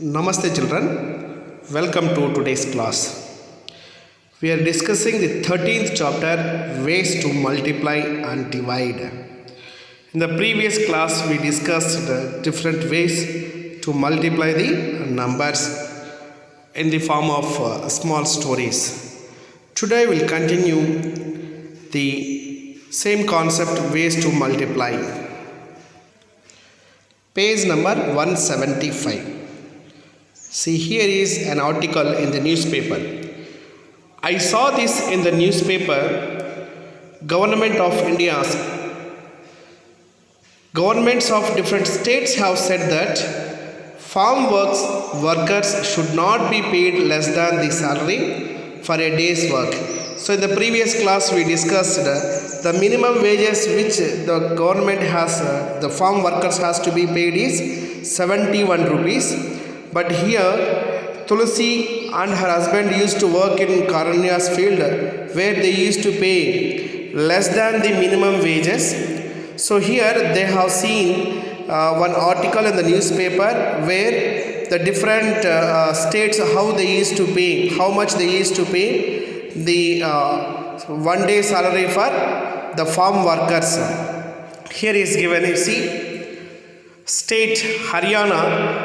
Namaste children, welcome to today's class. We are discussing the 13th chapter, ways to multiply and divide. In the previous class we discussed different ways to multiply the numbers in the form of small stories. Today we will continue the same concept, ways to multiply. Page number 175. See, here is an article in the newspaper. I saw this in the newspaper. Governments of different states have said that farm workers should not be paid less than the salary for a day's work. So in the previous class we discussed the minimum wages which the government has, the farm workers has to be paid is 71 rupees. But here Tulsi and her husband used to work in Karanya's field where they used to pay less than the minimum wages. So here they have seen one article in the newspaper where the different states, how they used to pay, how much they used to pay the one day salary for the farm workers. Here is given, you see, state Haryana,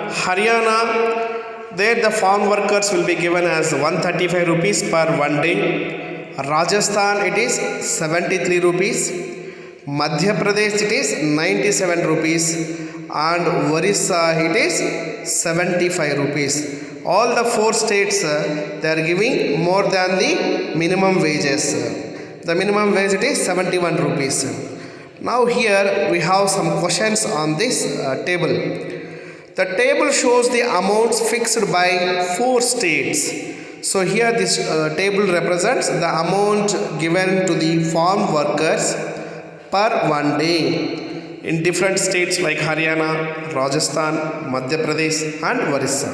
there the farm workers will be given as 135 rupees per one day. Rajasthan it is 73 rupees. Madhya Pradesh it is 97 rupees. And Orissa it is 75 rupees. All the four states they are giving more than the minimum wages. The minimum wage it is 71 rupees. Now here we have some questions on this table. The table shows the amounts fixed by four states. So here this table represents the amount given to the farm workers per one day in different states like Haryana, Rajasthan, Madhya Pradesh and Orissa.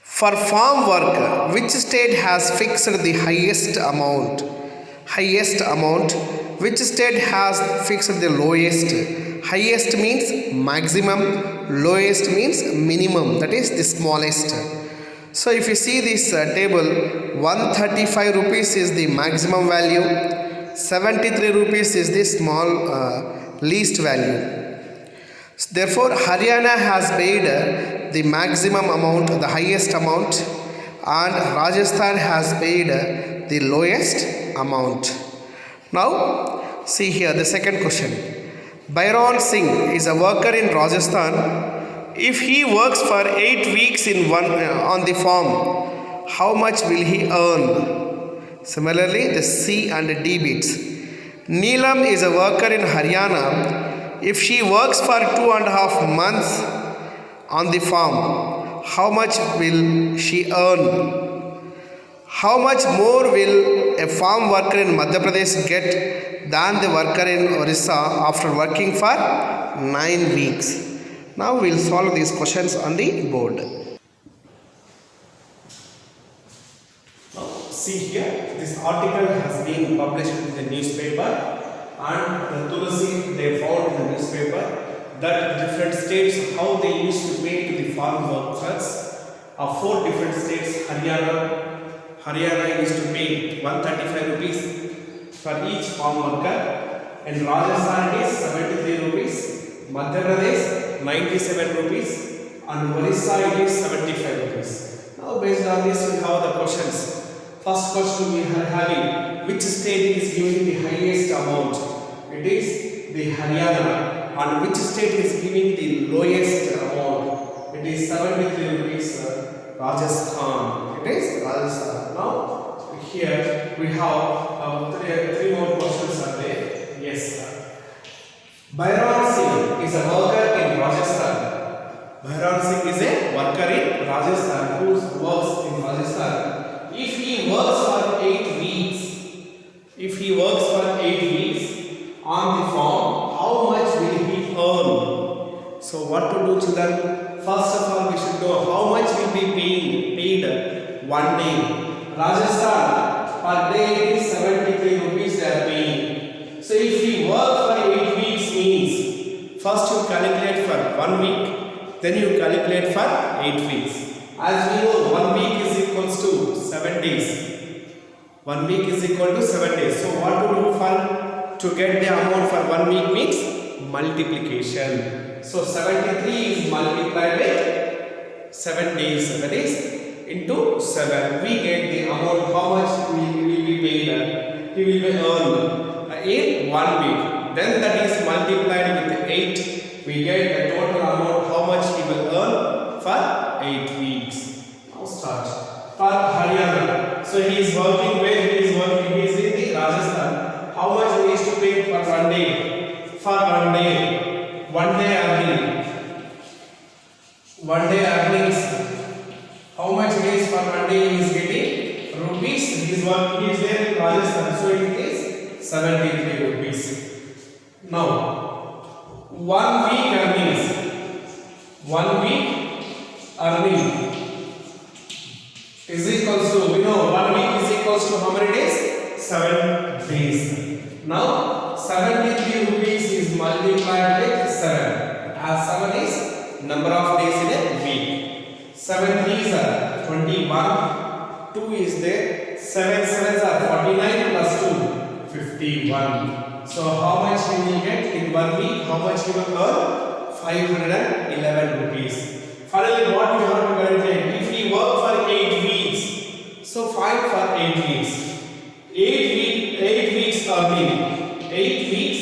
For farm work, which state has fixed the highest amount? Which state has fixed the lowest? Highest means maximum, lowest means minimum, that is the smallest. So if you see this table, 135 rupees is the maximum value, 73 rupees is the small least value. Therefore Haryana has paid the maximum amount, the highest amount, and Rajasthan has paid the lowest amount. Now see here the second question. Byron Singh is a worker in Rajasthan. If he works for 8 weeks on the farm, how much will he earn? Similarly the C and D bits. Neelam is a worker in Haryana. If she works for 2.5 months on the farm, how much will she earn? How much more will a farm worker in Madhya Pradesh get than the worker in Orissa after working for 9 weeks? Now we will solve these questions on the board. Now see here, this article has been published in the newspaper, and the Tulsi they found in the newspaper that different states how they used to pay to the farm workers. Of 4 different states, Haryana used to pay 135 rupees for each farm worker, and Rajasthan is 73 rupees, Madhya Pradesh 97 rupees, and Orissa it is 75 rupees. Now based on this we have the questions. First question we are having, which state is giving the highest amount? It is the Haryana. And which state is giving the lowest amount? It is 73 rupees, Rajasthan. It is Rajasthan. Now here we have three more questions are there. Yes. Byron Singh is a worker in Rajasthan. Byron Singh is a worker in Rajasthan who works in Rajasthan. If he works for 8 weeks on the farm, how much will he earn? So what to do, children? First of all we should know how much will be paid one day. Rajasthan per day is 73 rupees they are paying. So if we work for 8 weeks means first you calculate for 1 week, then you calculate for 8 weeks. As we know, 1 week is equals to 7 days. 1 week is equal to 7 days. So what to do for to get the amount for 1 week means multiplication. So 73 is multiplied with 7 days, that is into 7. We get the amount how much we will be paid. He will be earned in 1 week. Then that is multiplied with 8. We get the total amount how much he will earn for 8 weeks. Now start. For Haryana. So he is working where he is working. He is in the Rajasthan. How much he needs to pay for 1 day? For 1 day. 1 day earning. 1 day earnings. How much it is for 1 day he is getting? Rupees. He is working. He is there in Rajasthan. So it is 73 rupees. Now 1 week earnings. 1 week earning is equals to, we know 1 week is equals to how many days? 7 days. Now 73 rupees is multiplied with 7, as 7 is number of days in a week. 7 3s are 21, 2 is there, 7 7s are 49 plus 2 51. So how much he will get in 1 week? How much he will earn? 511 rupees. Finally, what we have to calculate? If we work for 8 weeks, so find for 8 weeks. 8 weeks earning. 8 weeks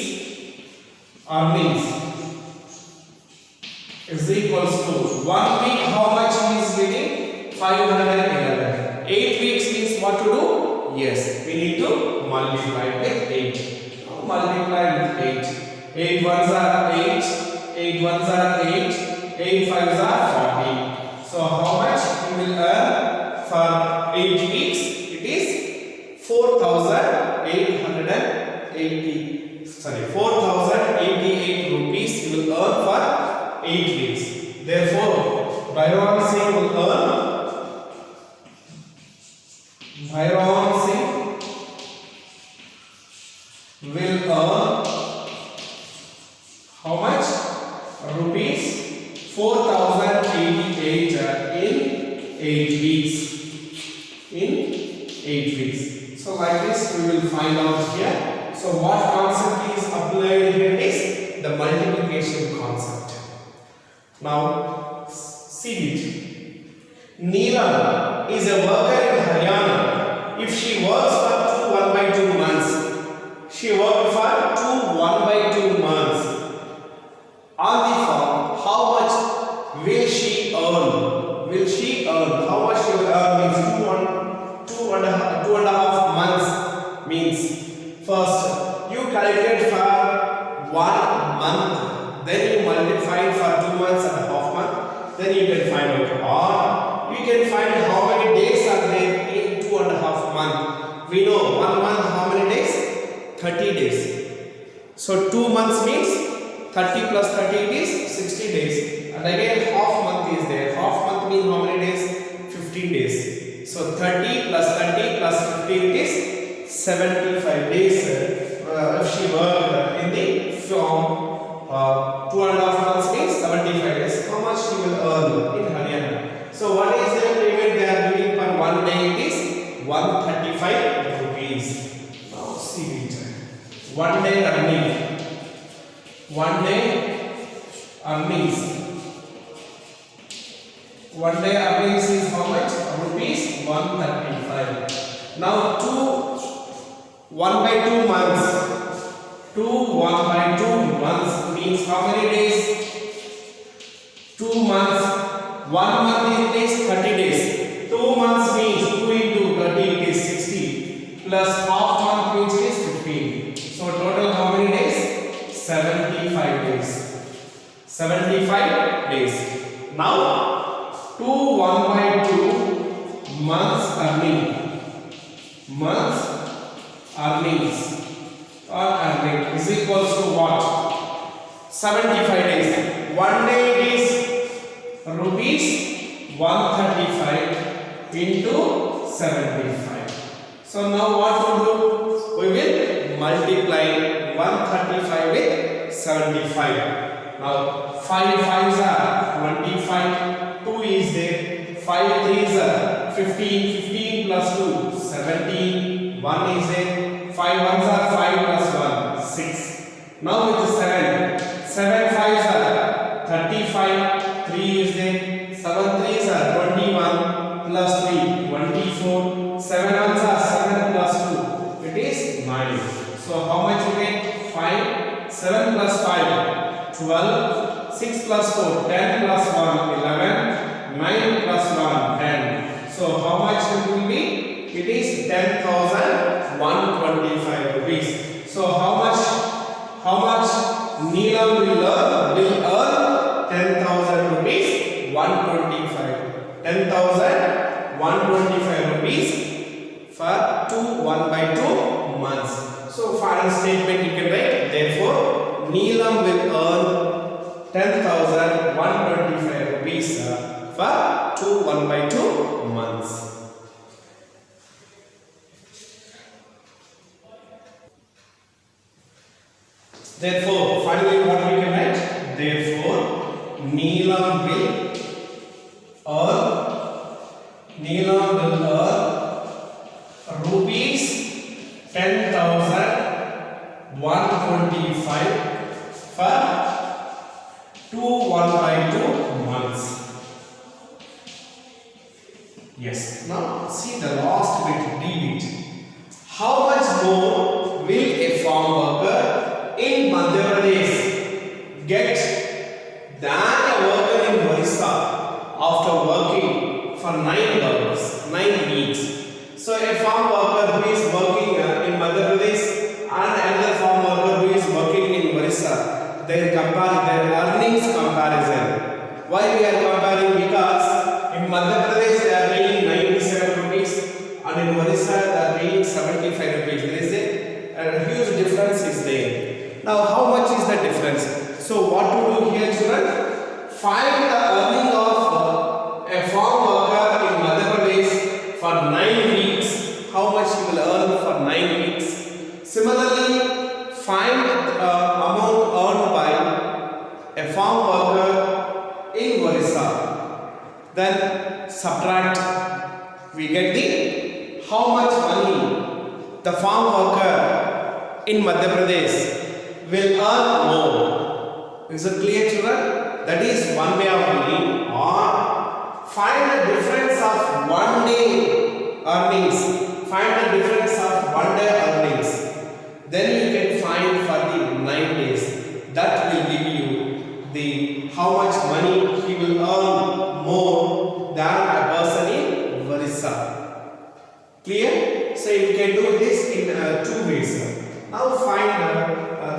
earnings is equals to 1 week. How much he is getting? 511. 8 weeks means what to do? Yes, we need to multiply with 8. Multiply with 8. 8 ones are 8. 8 ones are 8. 8 fives are 40. So how much we will earn for 8 weeks? It is 4,088 rupees you will earn for 8 weeks. Therefore, Bhairon Singh will earn how much? Rupees 4,088 in 8 weeks. In 8 weeks. So like this we will find out here. So what concept is applied here is the multiplication concept. Now see it. Neelam is a worker in Haryana. If she works for 1/2 months, she worked for 1/2 months. On the form, how much will she earn? Will she earn? How much she will earn means two and a half months. Means first you calculate for 1 month, then you multiply for 2 months and a half month, then you can find out. Or you can find how many days are there in 2.5 months. We know 1 month how many days? 30 days. So 2 months means 30 plus 30 is 60 days. And again half month is there. Half month means how many days? 15 days. So 30 plus 15 is 75 days. If she worked in the form 2.5 months means 75 days. How much she will earn in Haryana? So what is the payment they are giving per 1 day? It is 135 rupees. Now see it. 1 day earning. 1 day earnings. 1 day earnings is how much? Rupees 135. Now 1/2 months. 1/2 months means how many days? 2 months. 1 month is 30 days. 2 months means 2 into 30 is 60 plus half month which is 15. So total how many days? 75 days. 75 days. Now 1/2 months earning. Months earnings or earning is equals to what? 75 days. 1 day is rupees 135 into 75. So now what to do? We will multiply 135 with 75. Now 5 5s are 25, 2 is there, 5 3s are 15, 15 plus 2 17, 1 is there, 5 1s are 5 plus 1 6. Now with the 7 5s are 35, 3 is there, 7 3s are 21 plus 3 24, 7 1s are 7 plus 2 it is 9. So how much you get? 5, 7 plus 5 12, 6 plus 4 10 plus 1 11, 9 plus 1 10. So how much it will be? It is 10,125 rupees. So how much Neelam will earn 10,000 rupees 125. 10,125 rupees for 1/2 months. So final statement you can write, therefore Neelam will earn 10,125 rupees for 1/2 months. Therefore, finally what we can write? Therefore, Neelam will earn rupees 10,125 for 1/2 months. Yes. Now see the last bit, D bit. How much more will a farm worker in Madhya Pradesh get than a worker in Orissa after working for 9 weeks? So a farm worker who is working in Madhya Pradesh and another farm worker who is working in Orissa, their earnings comparison. Why we are comparing? Because in Madhya Pradesh they are paying 97 rupees and in Orissa they are paying 75 rupees. There is a huge difference is there. Now how much is the difference? So what to do here, children? Find the earning of a farm worker in Madhya Pradesh for 9 weeks. How much he will earn for 9 weeks? Similarly, find amount earned by a farm worker in Orissa. Then subtract. We get the how much money the farm worker in Madhya Pradesh will earn more. Is it clear, children? That is one way of doing. Or find the difference of 1 day earnings. Find the difference of 1 day earnings. Then you can find for the 9 days. That will give you the how much money he will earn more than a person in Orissa. Clear? So you can do this in 2 ways. Now find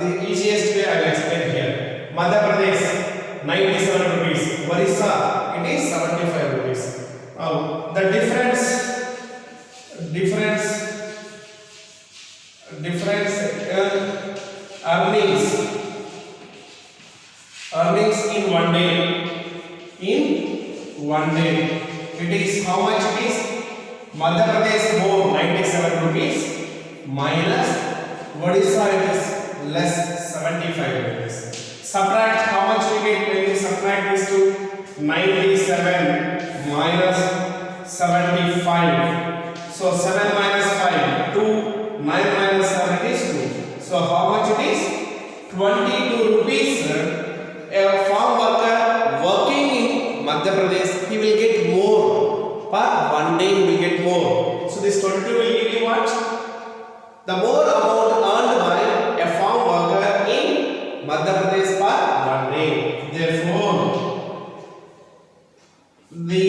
the easiest way I will explain here. Madhya Pradesh 97 rupees, Orissa it is 75 rupees. The difference earnings in 1 day. In 1 day it is how much it is? Madhya Pradesh more 97 rupees minus Odisha it is less 75 rupees. Subtract how much we get when we subtract this to 97 minus 75. So 7 minus 5 2, 9 minus 7 is 2. So how much it is? 22 rupees. A farm worker working in Madhya Pradesh he will get more. Per 1 day he will get more. So this 22 will give you what? The more amount earned by a farm worker in Madhya Pradesh per 1 day. Therefore, the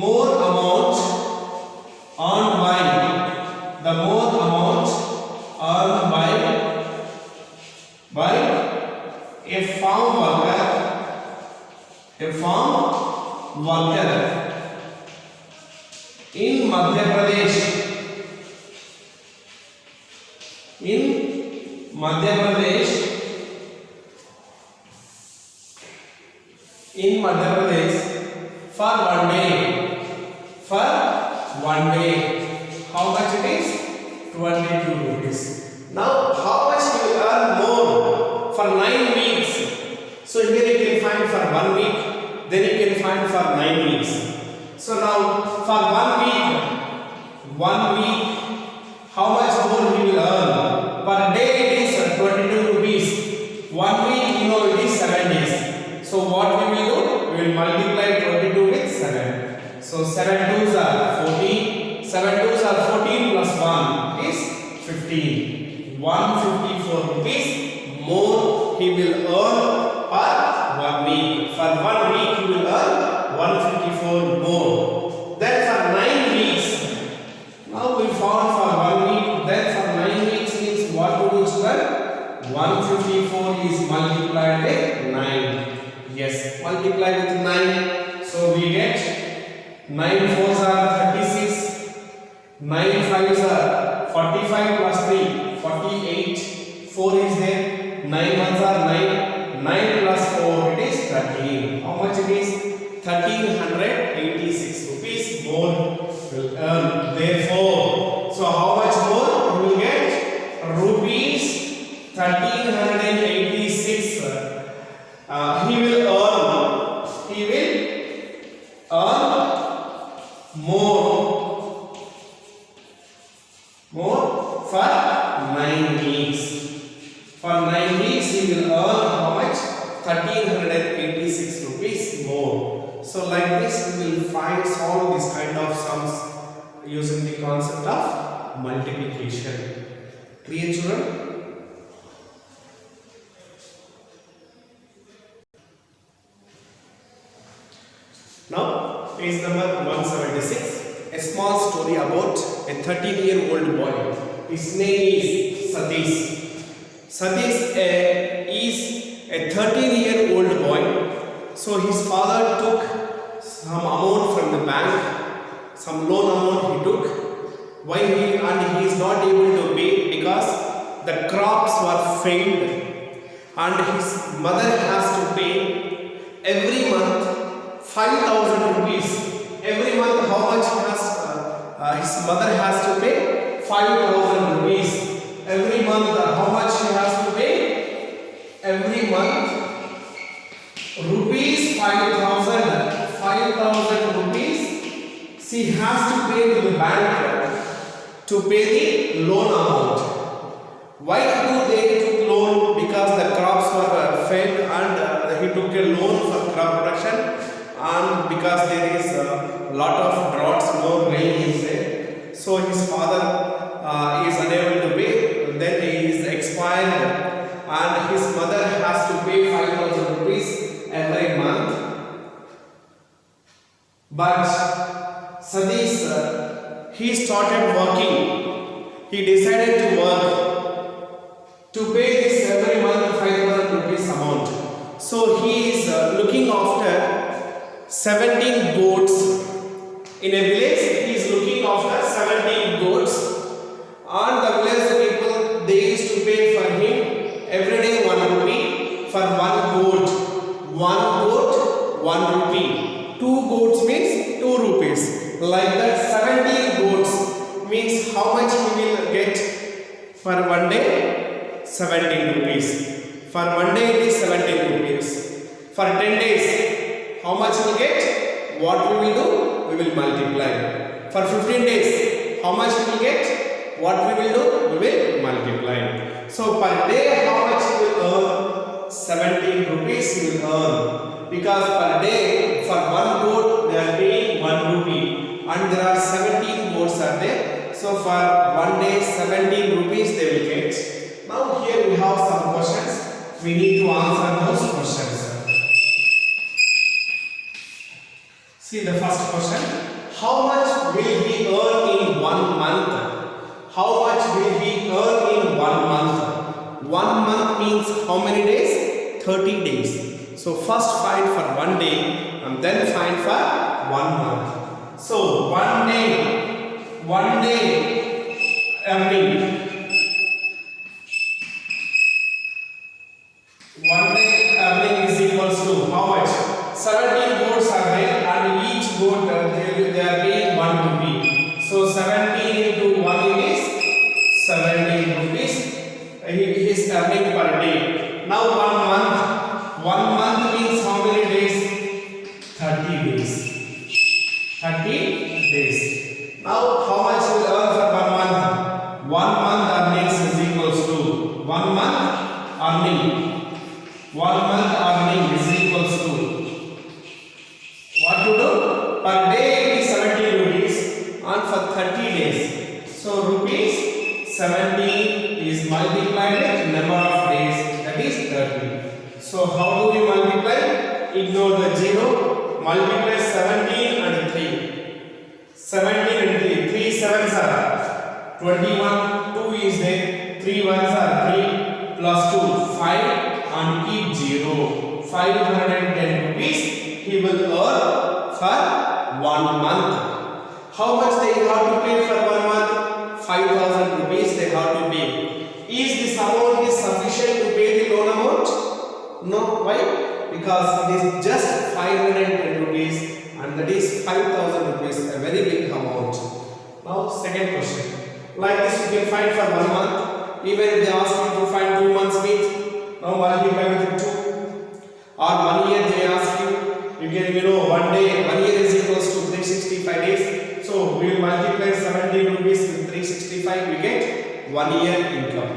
more amount earned by a farm worker in Madhya Pradesh for 1 day, how much it is? 22 rupees. Now how much he will earn more for 9 weeks? 1 week, then you can find for 9 weeks. So now for 1 week, how much more he will earn? Per day it is 22 rupees. 1 week, you know, it is 7 days. So what we will do? We will multiply 22 with 7. So 7 twos are 14. 7 twos are 14 plus 1 is 15. 154 rupees more he will earn per 1 week. For 1 week he will earn 154 more. Then for 9 weeks, now we found for 1 week, then for 9 weeks means what to do, children? 154 is multiplied with 9. Yes, multiply with 9. So we get 9 fours are 36. 9 fives are 45 plus 3, 48. 4 is there. 9 ones are 9. 9 plus 4, it is 13. How much it is? 1386 rupees more will earn. Therefore, so how much more you will get? Rupees 1386. He will earn more for 9 weeks. For 9 weeks he will earn how much? 1386 rupees more. So like this we will solve this kind of sums using the concept of multiplication. Clear, children? Now page number 176. A small story about a 13-year-old boy. His name is Satish. Satish is a 13-year-old boy. So his father took some amount from the bank, some loan amount he took. Why he is not able to pay? Because the crops were failed, and his mother has to pay every month 5,000 rupees. Every month, how much his mother has to pay? 5,000 rupees. Every month, how much she has to pay? Every month, rupees 5,000. 5,000 rupees she has to pay to the bank to pay the loan amount. Why do they took loan? Because the crops were failed, and he took a loan for crop production, and because there is a lot of droughts, no rain is there, so his father is unable to pay. Then he is expired, and his mother has to pay 5,000 rupees every month. But Satish, he started working. He decided to work to pay this every month 5,000 rupees amount. So he is looking after 17 goats. In a village, he is looking after 17 goats. And the village people, they used to pay for him every day 1 rupee for 1 goat. 1 goat, 1 rupee. 2 goats means 2 rupees. Like that, 17 goats means how much he will get for 1 day? 17 rupees. For 1 day, it is 17 rupees. For 10 days, how much we will get? What we will do? We will multiply. For 15 days, how much we will get? What we will do? We will multiply. So per day, how much we will earn? 17 rupees we will earn. Because per day, for 1 goat, they are paying 1 rupee. And there are 17 goats are there. So for 1 day, 17 rupees they will get. Now here we have some questions. We need to answer those questions. See the first question. How much will he earn in 1 month? How much will he earn in 1 month? 1 month means how many days? 30 days. So first find for 1 day and then find for 1 month. So 1 day earning. 1 day earning is equals to how much? 17 goats are there, and each goat they are paying 1 rupee. So 17 into 1 is 17 rupees. He is earning per day. Now 1 month. 1 month means how many days? 30 days. Now how much you will earn for 1 month? 1 month earnings is equals to 1 month earning. 1 month earning is equals to what to do? Per day it is 70 rupees and for 30 days. So rupees 70 is multiplied with number of days, that is 30. So how do we multiply? Ignore the 0. Multiply 17 and 3. 17 and 3. 3 sevens are 21. 2 is there. 3 ones are 3 plus 2 5 and keep 0. 510 rupees he will earn for 1 month. How much they have to pay for 1 month? 5,000 rupees they have to pay. Is this amount is sufficient to pay the loan amount? No. Why? Because it is just 510 rupees and that is 5,000 rupees, a very big amount. Now second question. Like this you can find for 1 month. Even if they ask you to find 2 months means, now multiply with 2. Or 1 year they ask you, you can 1 day, 1 year is equals to 365 days. So we will multiply 70 rupees with 365, we get 1 year income.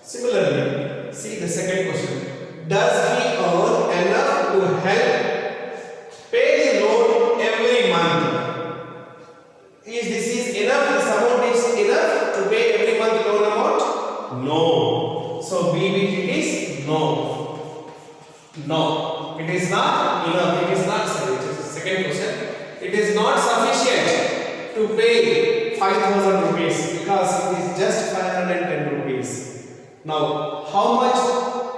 Similarly, see the second question. Does he earn enough to help pay the loan every month? Is this is enough? This amount is enough to pay every month loan amount? No. So BBT is no. No. It is not enough. It is not sufficient. Second question. It is not sufficient to pay 5,000 rupees because it is just 510 rupees. Now, how much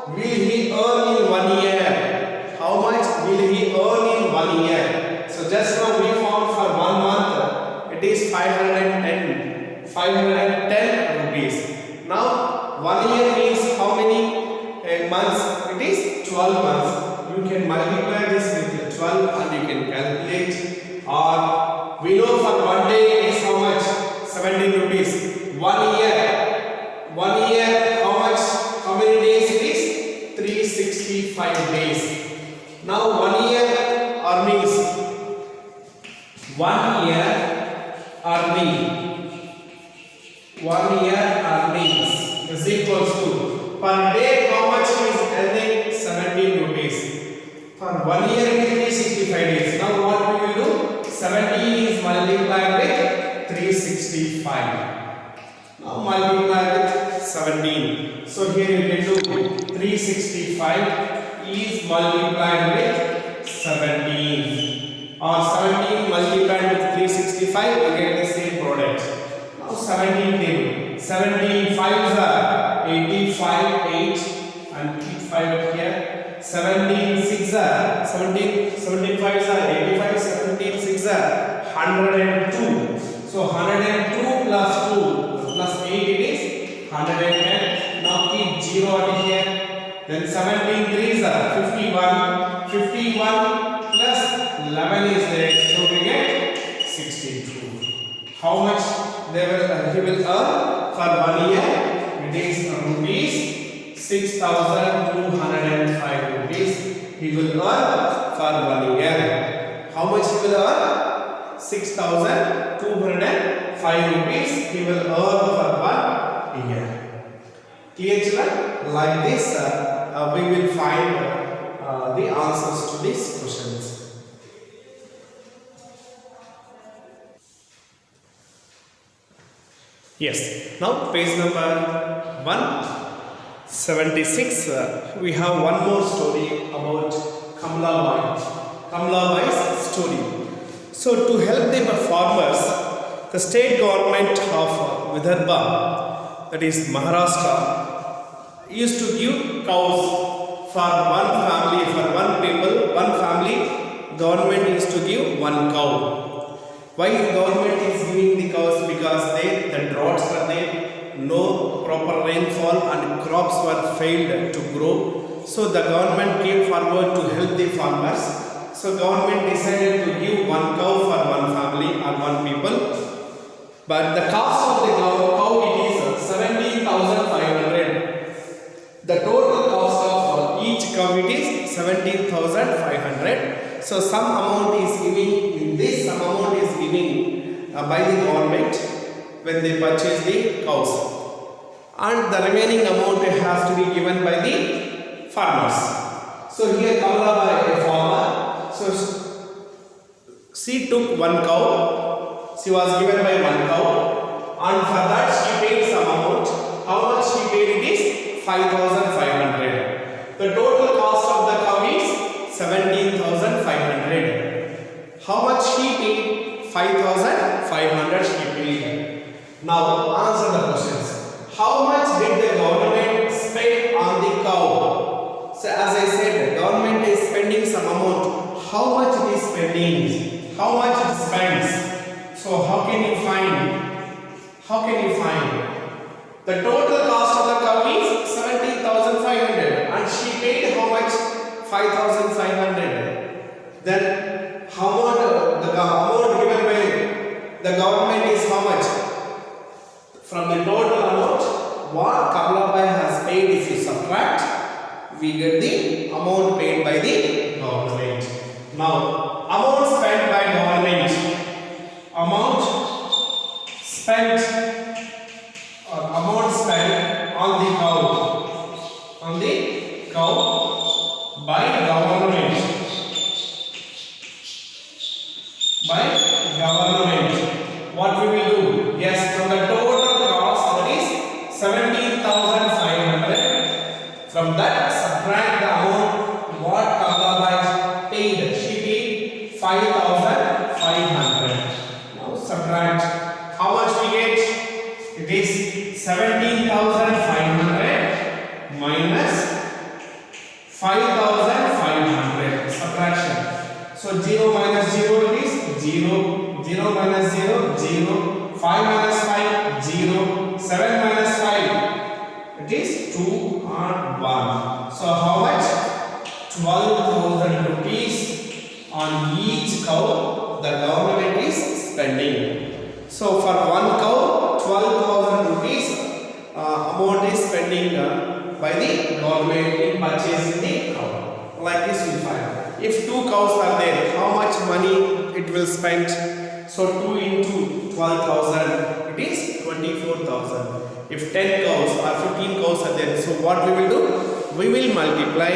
will he earn in 1 year? How much will he earn in 1 year? So just now we found for 1 month it is 510 rupees. Now 1 year means how many months? It is 12 months. You can multiply this with 12 and you can calculate. Or we know for 1 day is how much? 17 rupees. 1 year. 1 year how much? How many days it is? 365 days. Now 1 year earnings. 1 year earning. 1 year earnings is equals to per day how much is earning? 17 rupees. For 1 year it is 365 days. Now what we will do? 17 is multiplied with 365. Now multiply with 17. So here you can do 365 is multiplied with 17. Or 17 multiplied with 365 you get the same product. Now 17 table. 17 5s are 85, 8 and keep 5 here. 17 6 are 17 5s are 85, 17 6 are 102. So 102 plus 2 plus 8 it is 110. Now keep 0 over here. Then 17 3s are 51. 51 plus 11 is there. So we get 62. How much he will earn for 1 year? It is rupees 6,205 rupees he will earn for 1 year. How much he will earn? 6,205 rupees he will earn for 1 year. Clear children? Like this we will find the answers to these questions. Yes. Now page number 176. We have one more story about Kamlabai. Kamlabai's story. So to help the farmers, the state government of Vidarbha, that is Maharashtra, used to give cows for one family, for one family, government used to give one cow. Why government is giving the cows? Because the droughts were there, no proper rainfall and crops were failed to grow. So the government came forward to help the farmers. So government decided to give one cow for one family or one people. But the cost of the cow it is 17,500. The total cost of each cow it is 17,500. So some amount is giving in this, some amount by the government when they purchase the cows, and the remaining amount has to be given by the farmers. So here Kamalabai, a farmer, so she took one cow, she was given by one cow, and for that she paid some amount. How much she paid? It is 5,500. The total cost of the cow is 17,500. How much she paid? 5,500 she paid. Now answer the questions. How much did the government spend on the cow? So as I said, the government is spending some amount. How much it is spending? How much it spends? So how can you find? How can you find? The total cost of the cow is 17,500 and she paid how much? 5,500. Then how much the amount given by the government is how much? From the total amount what Kamalabai has paid, if you subtract, we get the amount paid by the government. Now amount spent by government, amount spent on the cow by government, what we will do? Yes, from the total cost, that is 17,500, from that subtract the amount what Kamalabai paid. She paid 5,500. Now subtract, how much we get? It is 17,500 minus 5,500. Subtraction. So 0 minus 0 it is 0. 0 minus 0, 0. 5 minus 5, 0. 7 minus 5, it is 2 and 1. So how much? 12,000 rupees on each cow the government is spending. So for one cow, 12,000 rupees amount is spending by the government in purchasing the cow. Like this we find. If 2 cows are there, how much money it will spend? So 2 into 12,000, it is 24,000. If 10 cows or 15 cows are there, so what we will do? We will multiply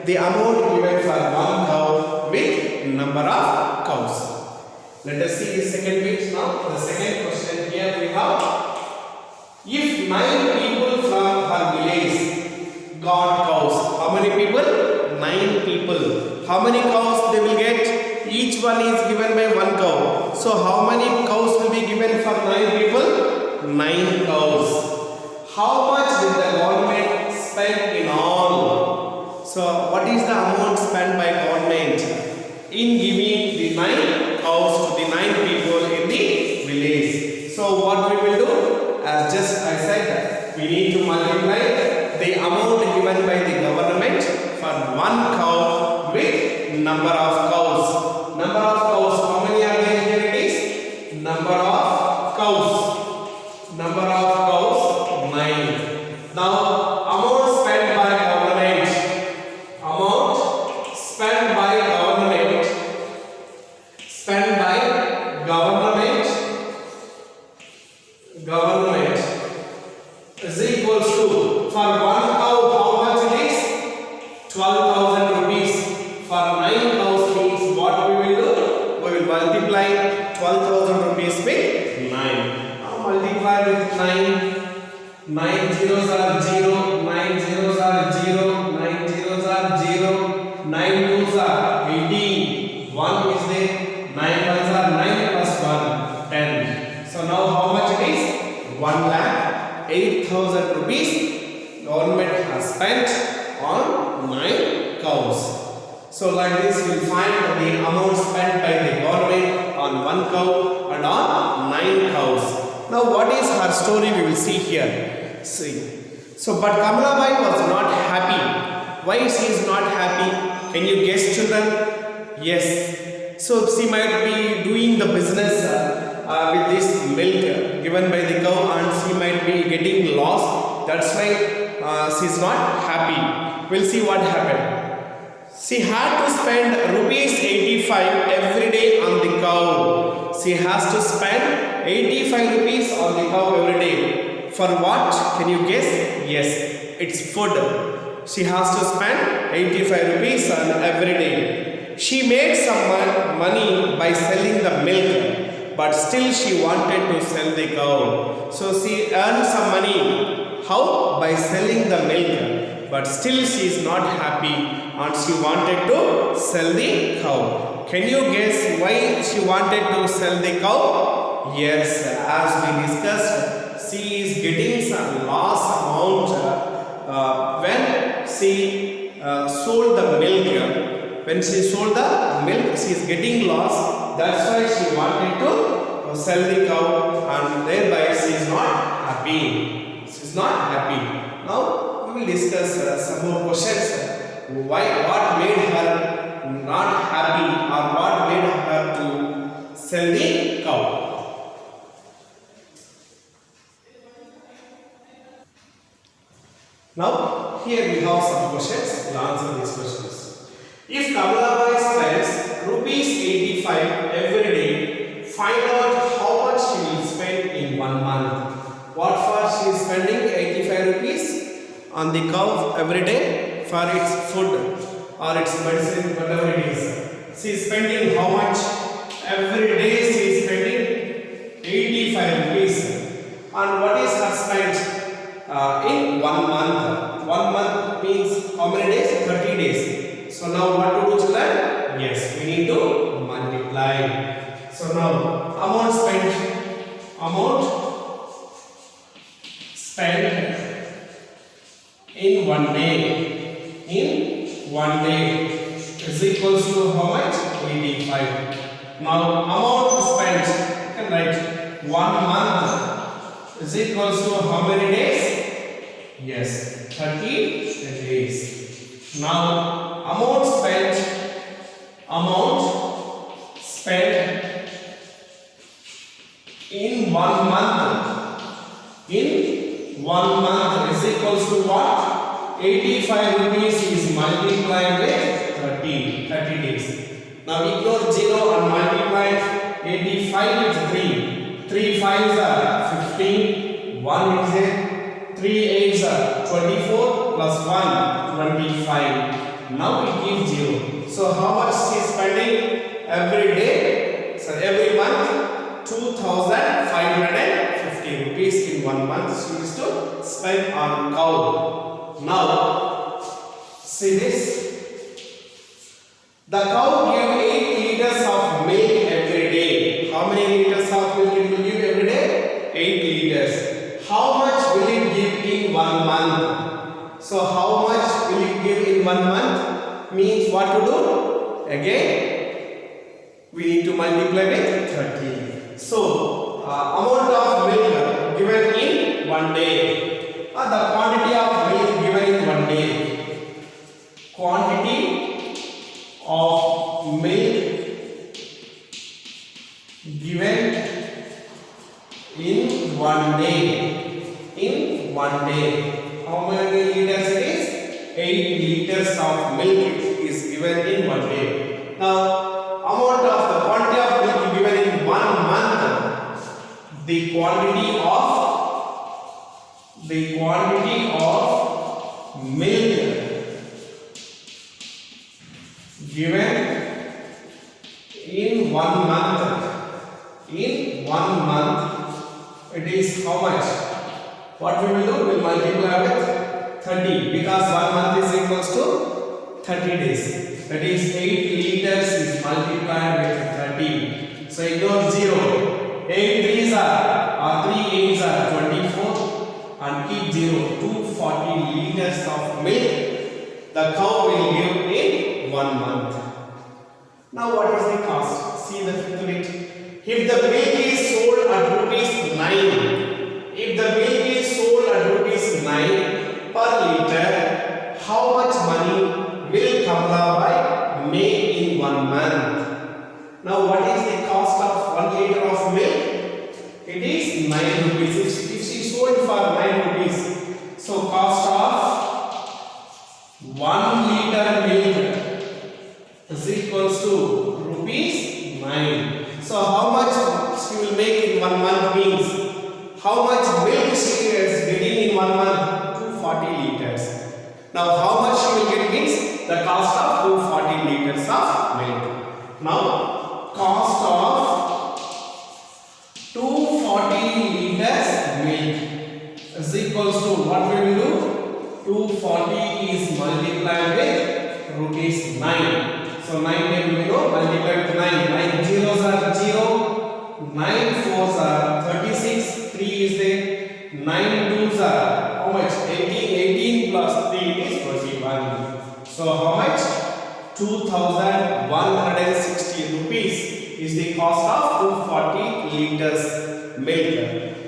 the amount given for one cow with number of cows. Let us see the second bit now. The second question here we have. If 9 people from her village got cows, how many people? 9 people. How many cows they will get? Each one is given by one cow. So how many cows will be given for 9 people? 9 cows. How much did the government spend in all? So what is the amount spent by government in giving the 9 cows to the 9 people in the village? So what we will do? As just I said, we need to multiply the amount given by the government for one cow with number of cows. Number of cows, how many are there here? It is number of cows. Number of cows, 9. Now amount spent by government. Amount spent by government. Spent by government. Government is equals to, for one cow how much it is? 12,000 rupees. For 9 cows means what we will do? We will multiply 12,000 rupees with 9. Now multiply with 9. 9 zeros are 0. 9 zeros are 0. 9 zeros are 0. 9 twos are 18. 1 is there. 9 ones are 9 plus 1, 10. So now how much it is? 1,08,000 rupees government has spent on 9 cows. So like this we will find the amount spent by the government on one cow and on 9 cows. Now what is her story we will see here. See. So but Kamalabai was not happy. Why she is not happy? Can you guess, children? Yes. So she might be doing the business with this milk given by the cow and she might be getting lost. That's why she is not happy. We'll see what happened. She had to spend rupees 85 every day on the cow. she has to spend 85 rupees on the cow every day. For what? Can you guess? Yes, it's food. She has to spend 85 rupees on every day. She made some money by selling the milk, but still she wanted to sell the cow. So she earned some money. How? By selling the milk, but still she is not happy and she wanted to sell the cow. Can you guess why she wanted to sell the cow? Yes, as we discussed, she is getting some loss amount when she sold the milk. When she sold the milk, she is getting loss. That's why she wanted to sell the cow, and thereby she is not happy. She is not happy. Now we will discuss some more questions. Why? What made her not happy, or what made her to sell the cow? Now here we have some questions. We'll answer these questions. If Kamalabai spends rupees 85 every day, find out how much she will spend in 1 month. What for she is spending 85 rupees on the cow every day? For its food or its medicine, whatever it is. She is spending how much? Every day she is spending 85 rupees. And what is her spend? In 1 month. 1 month means how many days? 30 days. So now what to do, children? Yes, we need to multiply. So now amount spent in 1 day. In 1 day is equals to how much? 85. Now amount spent, you can write 1 month is equals to how many days? Yes, 30 days. Now amount spent in 1 month. In 1 month is equals to what? 85 rupees is multiplied with 30 days. Now ignore 0 and multiply 85 with 3. 3 5s are 15. 1 is it? 3 8s are 24 plus 1 25. Now we give 0. So how much she is spending every day? So every month 2550 rupees in 1 month she used to spend on cow. Now see this. The cow gives 8 liters of milk every day. How many liters of milk it will give every day? 8 liters. How much will it give in 1 month? So how much will it give in 1 month? Means what to do? Again, we need to multiply with 30. So amount of milk given in 1 day. The quantity of milk given in 1 day. Quantity of milk given in 1 day. In 1 day. How many liters it is? 8 liters of milk is given in 1 day. Now, amount of the quantity of milk given in 1 month. The quantity of milk given in 1 month. In 1 month, it is how much? What we will do? We will multiply with 30 because 1 month is equals to 30 days. That is 8 liters is multiplied with 30. So ignore 0. 8 3s are 3 8s are 24 and keep 0. 240 liters of milk the cow will give in 1 month. Now what is the cost? See the fifth bit. If the milk is sold at rupees 9, if the milk is sold at rupees 9 per liter, how much money will Kamalabai make in 1 month? Now what is the cost of 1 liter of milk? It is 9 rupees. If she sold for 9 rupees, so cost of 1 liter milk is equals to rupees 9. So how much will make in 1 month means how much milk she is getting in 1 month? 240 liters. Now how much she will get means the cost of 240 liters of milk. Now cost of 240 liters milk is equals to what we will do? 240 is multiplied with rupees 9. So 9 we know multiplied with 9. 9 zeros are 0. 9 fours are 36. 3 is there. 9 twos are how much? 18. 18 plus 3 is 21. So how much? 2160 rupees is the cost of 240 liters milk.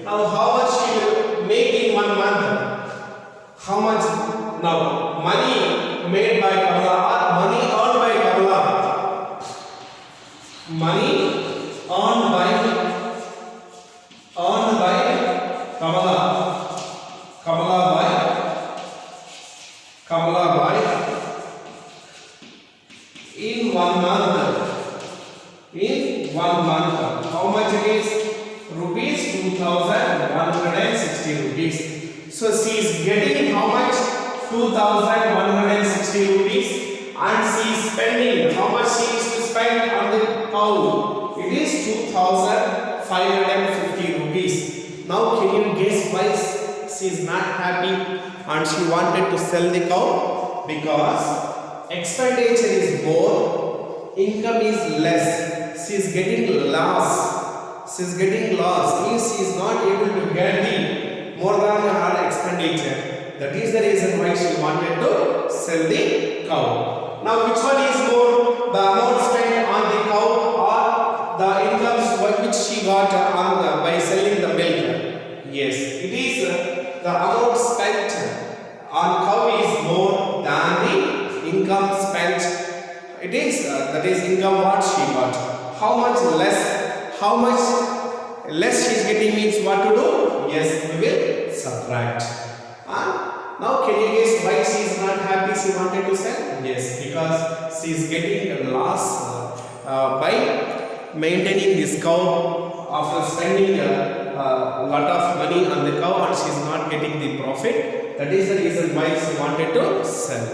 Now how much she will make in 1 month? How much now money made by Kamala or money earned by Kamala? Money earned by Kamala. Kamala by in 1 month. In 1 month, how much it is? Rupees 2160 rupees. So she is getting how much? 2160 rupees, and she is spending how much she is to spend on the cow? It is 2550 rupees. Now can you guess why she is not happy and she wanted to sell the cow? Because expenditure is more, income is less. She is getting loss. She is getting loss. Means she is not able to get the more than her expenditure. That is the reason why she wanted to sell the cow. Now which one is more? The amount spent on the cow or the incomes which she got on by selling the milk? Yes, it is the amount spent on cow is more than the income spent. It is that is income what she got. How much less she is getting means what to do? Yes, we will subtract. Now can you guess why she is not happy? She wanted to sell? Yes, because she is getting a loss by maintaining this cow after spending a lot of money on the cow, and she is not getting the profit. That is the reason why she wanted to sell.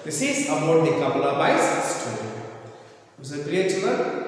This is about the Kamala Bai's story. Is it clear, children?